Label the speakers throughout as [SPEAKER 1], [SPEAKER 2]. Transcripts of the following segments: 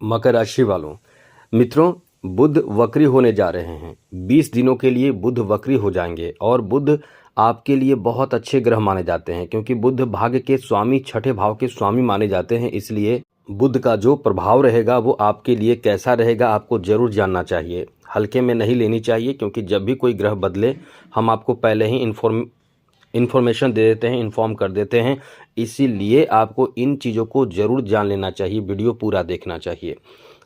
[SPEAKER 1] मकर राशि वालों, मित्रों, बुध वक्री होने जा रहे हैं। 20 दिनों के लिए बुध वक्री हो जाएंगे और बुध आपके लिए बहुत अच्छे ग्रह माने जाते हैं, क्योंकि बुध भाग्य के स्वामी, छठे भाव के स्वामी माने जाते हैं। इसलिए बुध का जो प्रभाव रहेगा वो आपके लिए कैसा रहेगा आपको जरूर जानना चाहिए, हल्के में नहीं लेनी चाहिए। क्योंकि जब भी कोई ग्रह बदले हम आपको पहले ही इन्फॉर्मेशन दे देते हैं, इन्फॉर्म कर देते हैं। इसीलिए आपको इन चीज़ों को ज़रूर जान लेना चाहिए, वीडियो पूरा देखना चाहिए।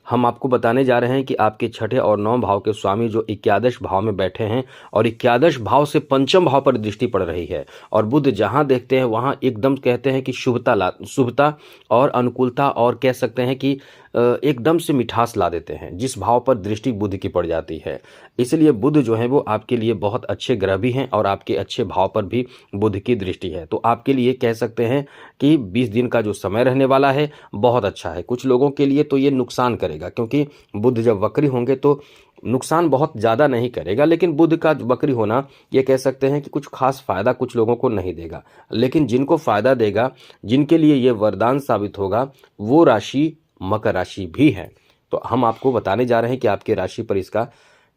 [SPEAKER 1] हम आपको बताने जा रहे हैं कि आपके छठे और नौम भाव के स्वामी जो एकादश भाव में बैठे हैं और एकादश भाव से पंचम भाव पर दृष्टि पड़ रही है, और बुध जहां देखते हैं वहां एकदम कहते हैं कि शुभता और अनुकूलता, और कह सकते हैं कि एकदम से मिठास ला देते हैं जिस भाव पर दृष्टि बुध की पड़ जाती है। इसलिए बुध जो है वो आपके लिए बहुत अच्छे ग्रह भी हैं और आपके अच्छे भाव पर भी बुध की दृष्टि है। तो आपके लिए कह सकते हैं कि 20 दिन का जो समय रहने वाला है बहुत अच्छा है। कुछ लोगों के लिए तो ये नुकसान करेगा, क्योंकि बुध जब वक्री होंगे तो नुकसान बहुत ज़्यादा नहीं करेगा, लेकिन बुध का वक्री होना ये कह सकते हैं कि कुछ खास फायदा कुछ लोगों को नहीं देगा। लेकिन जिनको फायदा देगा, जिनके लिए ये वरदान साबित होगा, वो राशि मकर राशि भी है। तो हम आपको बताने जा रहे हैं कि आपके राशि पर इसका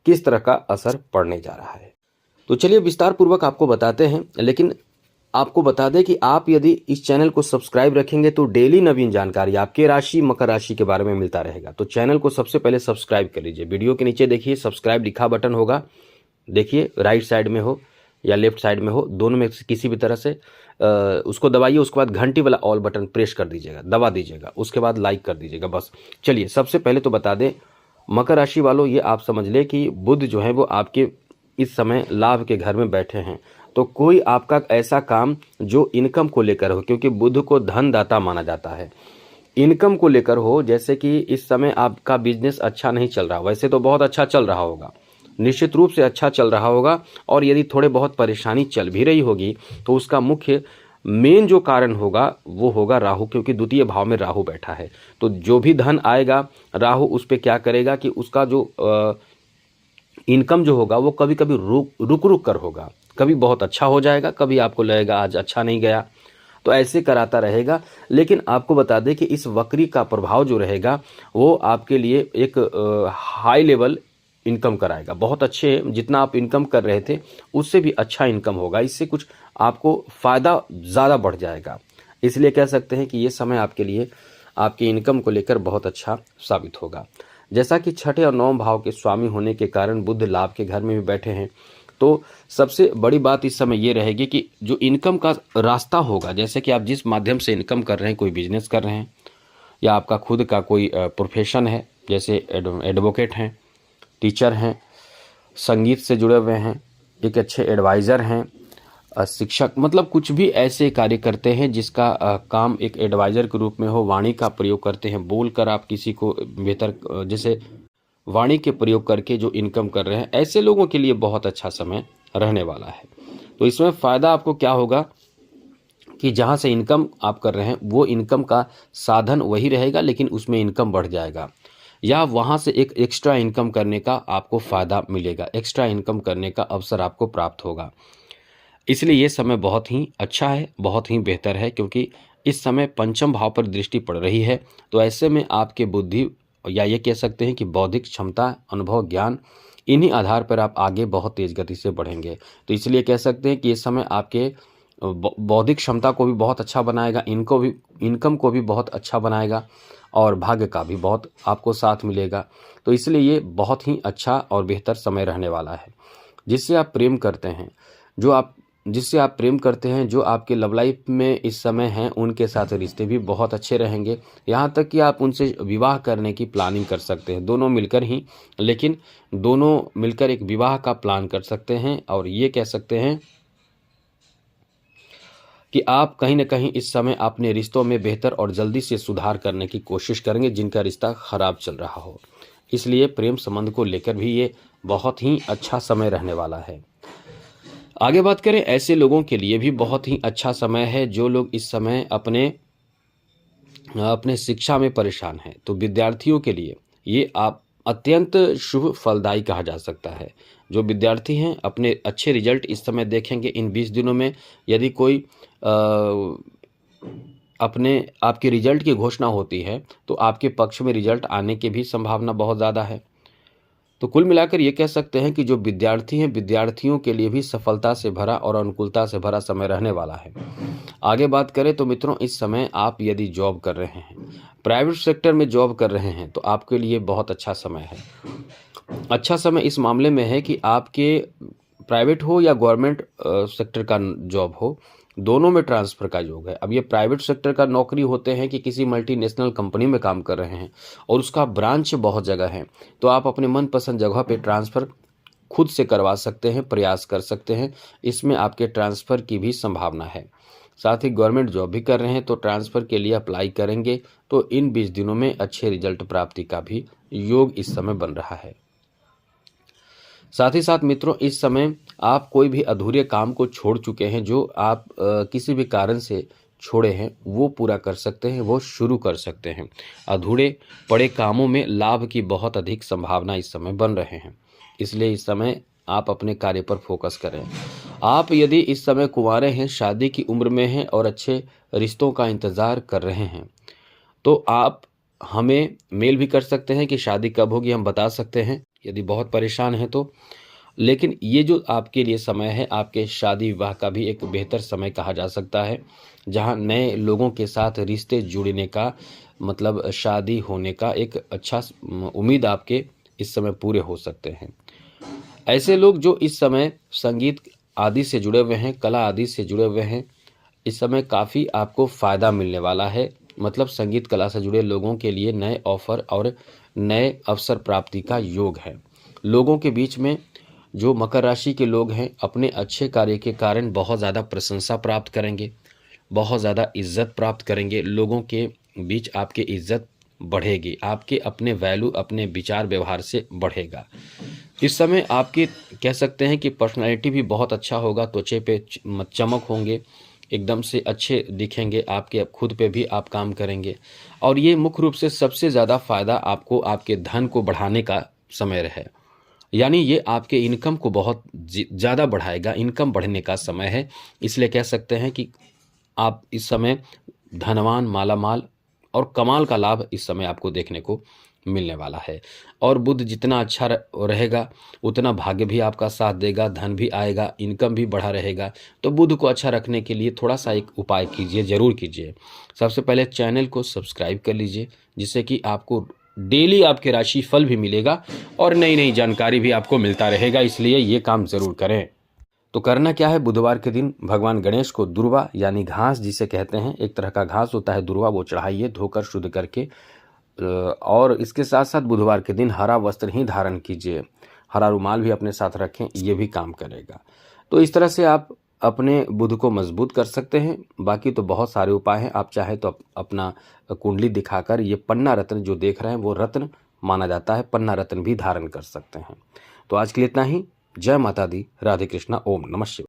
[SPEAKER 1] किस तरह का असर पड़ने जा रहा है। तो चलिए विस्तार पूर्वक आपको बताते हैं, लेकिन आपको बता दें कि आप यदि इस चैनल को सब्सक्राइब रखेंगे तो डेली नवीन जानकारी आपके राशि मकर राशि के बारे में मिलता रहेगा। तो चैनल को सबसे पहले सब्सक्राइब कर लीजिए। वीडियो के नीचे देखिए सब्सक्राइब लिखा बटन होगा, देखिए राइट साइड में हो या लेफ्ट साइड में हो, दोनों में किसी भी तरह से उसको दबाइए। उसके बाद घंटी वाला ऑल बटन प्रेस कर दीजिएगा, दबा दीजिएगा। उसके बाद लाइक कर दीजिएगा, बस। चलिए सबसे पहले तो बता दें मकर राशि वालों, ये आप समझ ले कि बुध जो है वो आपके इस समय लाभ के घर में बैठे हैं। तो कोई आपका ऐसा काम जो इनकम को लेकर हो, क्योंकि बुध को धनदाता माना जाता है, इनकम को लेकर हो, जैसे कि इस समय आपका बिजनेस अच्छा नहीं चल रहा, वैसे तो बहुत अच्छा चल रहा होगा, निश्चित रूप से अच्छा चल रहा होगा। और यदि थोड़े बहुत परेशानी चल भी रही होगी तो उसका मुख्य मेन जो कारण होगा वो होगा राहु, क्योंकि द्वितीय भाव में राहु बैठा है। तो जो भी धन आएगा राहु उस पर क्या करेगा कि उसका जो इनकम जो होगा वो कभी कभी रुक कर होगा, कभी बहुत अच्छा हो जाएगा, कभी आपको लगेगा आज अच्छा नहीं गया, तो ऐसे कराता रहेगा। लेकिन आपको बता दें कि इस वक्री का प्रभाव जो रहेगा वो आपके लिए एक हाई लेवल इनकम कराएगा, बहुत अच्छे, जितना आप इनकम कर रहे थे उससे भी अच्छा इनकम होगा। इससे कुछ आपको फ़ायदा ज़्यादा बढ़ जाएगा। इसलिए कह सकते हैं कि ये समय आपके लिए आपकी इनकम को लेकर बहुत अच्छा साबित होगा। जैसा कि छठे और नौम भाव के स्वामी होने के कारण बुध लाभ के घर में भी बैठे हैं, तो सबसे बड़ी बात इस समय ये रहेगी कि जो इनकम का रास्ता होगा, जैसे कि आप जिस माध्यम से इनकम कर रहे हैं, कोई बिजनेस कर रहे हैं या आपका खुद का कोई प्रोफेशन है, जैसे एडवोकेट हैं, टीचर हैं, संगीत से जुड़े हुए हैं, एक अच्छे एडवाइज़र हैं, शिक्षक, मतलब कुछ भी ऐसे कार्य करते हैं जिसका काम एक एडवाइज़र के रूप में हो, वाणी का प्रयोग करते हैं, बोलकर आप किसी को बेहतर, जैसे वाणी के प्रयोग करके जो इनकम कर रहे हैं, ऐसे लोगों के लिए बहुत अच्छा समय रहने वाला है। तो इसमें फ़ायदा आपको क्या होगा कि जहाँ से इनकम आप कर रहे हैं वो इनकम का साधन वही रहेगा, लेकिन उसमें इनकम बढ़ जाएगा, या वहाँ से एक एक्स्ट्रा इनकम करने का आपको फ़ायदा मिलेगा, एक्स्ट्रा इनकम करने का अवसर आपको प्राप्त होगा। इसलिए ये समय बहुत ही अच्छा है, बहुत ही बेहतर है, क्योंकि इस समय पंचम भाव पर दृष्टि पड़ रही है। तो ऐसे में आपके बुद्धि, या ये कह सकते हैं कि बौद्धिक क्षमता, अनुभव, ज्ञान, इन्हीं आधार पर आप आगे बहुत तेज़ गति से बढ़ेंगे। तो इसलिए कह सकते हैं कि ये समय आपके बौद्धिक क्षमता को भी बहुत अच्छा बनाएगा, इनकम को भी बहुत अच्छा बनाएगा, और भाग्य का भी बहुत आपको साथ मिलेगा। तो इसलिए ये बहुत ही अच्छा और बेहतर समय रहने वाला है। जिससे आप प्रेम करते हैं, जिससे आप प्रेम करते हैं, जो आपके लव लाइफ में इस समय हैं, उनके साथ रिश्ते भी बहुत अच्छे रहेंगे। यहाँ तक कि आप उनसे विवाह करने की प्लानिंग कर सकते हैं, दोनों मिलकर ही, लेकिन दोनों मिलकर एक विवाह का प्लान कर सकते हैं। और ये कह सकते हैं कि आप कहीं ना कहीं इस समय अपने रिश्तों में बेहतर और जल्दी से सुधार करने की कोशिश करेंगे जिनका रिश्ता खराब चल रहा हो। इसलिए प्रेम संबंध को लेकर भी ये बहुत ही अच्छा समय रहने वाला है। आगे बात करें, ऐसे लोगों के लिए भी बहुत ही अच्छा समय है जो लोग इस समय अपने शिक्षा में परेशान हैं। तो विद्यार्थियों के लिए ये आप अत्यंत शुभ फलदायी कहा जा सकता है। जो विद्यार्थी हैं अपने अच्छे रिजल्ट इस समय देखेंगे इन 20 दिनों में। यदि कोई अपने आपके रिजल्ट की घोषणा होती है तो आपके पक्ष में रिजल्ट आने की भी संभावना बहुत ज़्यादा है। तो कुल मिलाकर ये कह सकते हैं कि जो विद्यार्थी हैं, विद्यार्थियों के लिए भी सफलता से भरा और अनुकूलता से भरा समय रहने वाला है। आगे बात करें तो मित्रों, इस समय आप यदि जॉब कर रहे हैं, प्राइवेट सेक्टर में जॉब कर रहे हैं, तो आपके लिए बहुत अच्छा समय है। अच्छा समय इस मामले में है कि आपके प्राइवेट हो या गवर्नमेंट सेक्टर का जॉब हो, दोनों में ट्रांसफ़र का योग है। अब ये प्राइवेट सेक्टर का नौकरी होते हैं कि किसी मल्टीनेशनल कंपनी में काम कर रहे हैं और उसका ब्रांच बहुत जगह है, तो आप अपने मनपसंद जगह पे ट्रांसफ़र खुद से करवा सकते हैं, प्रयास कर सकते हैं। इसमें आपके ट्रांसफ़र की भी संभावना है। साथ ही गवर्नमेंट जॉब भी कर रहे हैं तो ट्रांसफ़र के लिए अप्लाई करेंगे तो इन 20 दिनों में अच्छे रिजल्ट प्राप्ति का भी योग इस समय बन रहा है। साथ ही साथ मित्रों, इस समय आप कोई भी अधूरे काम को छोड़ चुके हैं, जो आप किसी भी कारण से छोड़े हैं, वो पूरा कर सकते हैं, वो शुरू कर सकते हैं। अधूरे पड़े कामों में लाभ की बहुत अधिक संभावना इस समय बन रहे हैं, इसलिए इस समय आप अपने कार्य पर फोकस करें। आप यदि इस समय कुंवारे हैं, शादी की उम्र में हैं और अच्छे रिश्तों का इंतज़ार कर रहे हैं, तो आप हमें मेल भी कर सकते हैं कि शादी कब होगी, हम बता सकते हैं यदि बहुत परेशान हैं तो। लेकिन ये जो आपके लिए समय है, आपके शादी विवाह का भी एक बेहतर समय कहा जा सकता है, जहां नए लोगों के साथ रिश्ते जुड़ने का मतलब शादी होने का एक अच्छा उम्मीद आपके इस समय पूरे हो सकते हैं। ऐसे लोग जो इस समय संगीत आदि से जुड़े हुए हैं, कला आदि से जुड़े हुए हैं, इस समय काफ़ी आपको फ़ायदा मिलने वाला है। मतलब संगीत कला से जुड़े लोगों के लिए नए ऑफ़र और नए अवसर प्राप्ति का योग है। लोगों के बीच में जो मकर राशि के लोग हैं, अपने अच्छे कार्य के कारण बहुत ज़्यादा प्रशंसा प्राप्त करेंगे, बहुत ज़्यादा इज़्ज़त प्राप्त करेंगे। लोगों के बीच आपकी इज़्ज़त बढ़ेगी, आपके अपने वैल्यू, अपने विचार व्यवहार से बढ़ेगा। इस समय आपकी कह सकते हैं कि पर्सनैलिटी भी बहुत अच्छा होगा, त्वचा पे चमक होंगे, एकदम से अच्छे दिखेंगे, आपके खुद पे भी आप काम करेंगे। और ये मुख्य रूप से सबसे ज़्यादा फ़ायदा आपको आपके धन को बढ़ाने का समय है। यानी ये आपके इनकम को बहुत ज़्यादा बढ़ाएगा, इनकम बढ़ने का समय है। इसलिए कह सकते हैं कि आप इस समय धनवान, मालामाल और कमाल का लाभ इस समय आपको देखने को मिलने वाला है। और बुध जितना अच्छा रहेगा, उतना भाग्य भी आपका साथ देगा, धन भी आएगा, इनकम भी बढ़ा रहेगा। तो बुध को अच्छा रखने के लिए थोड़ा सा एक उपाय कीजिए, ज़रूर कीजिए। सबसे पहले चैनल को सब्सक्राइब कर लीजिए, जिससे कि आपको डेली आपके राशि फल भी मिलेगा और नई नई जानकारी भी आपको मिलता रहेगा। इसलिए ये काम ज़रूर करें। तो करना क्या है, बुधवार के दिन भगवान गणेश को दुर्वा यानी घास जिसे कहते हैं, एक तरह का घास होता है दुर्वा, वो चढ़ाइए धोकर शुद्ध करके। और इसके साथ साथ बुधवार के दिन हरा वस्त्र ही धारण कीजिए, हरा रुमाल भी अपने साथ रखें, ये भी काम करेगा। तो इस तरह से आप अपने बुध को मजबूत कर सकते हैं। बाकी तो बहुत सारे उपाय हैं, आप चाहे तो अपना कुंडली दिखाकर ये पन्ना रत्न जो देख रहे हैं वो रत्न माना जाता है, पन्ना रत्न भी धारण कर सकते हैं। तो आज के लिए इतना ही। जय माता दी, राधे कृष्णा, ओम नमः शिवाय।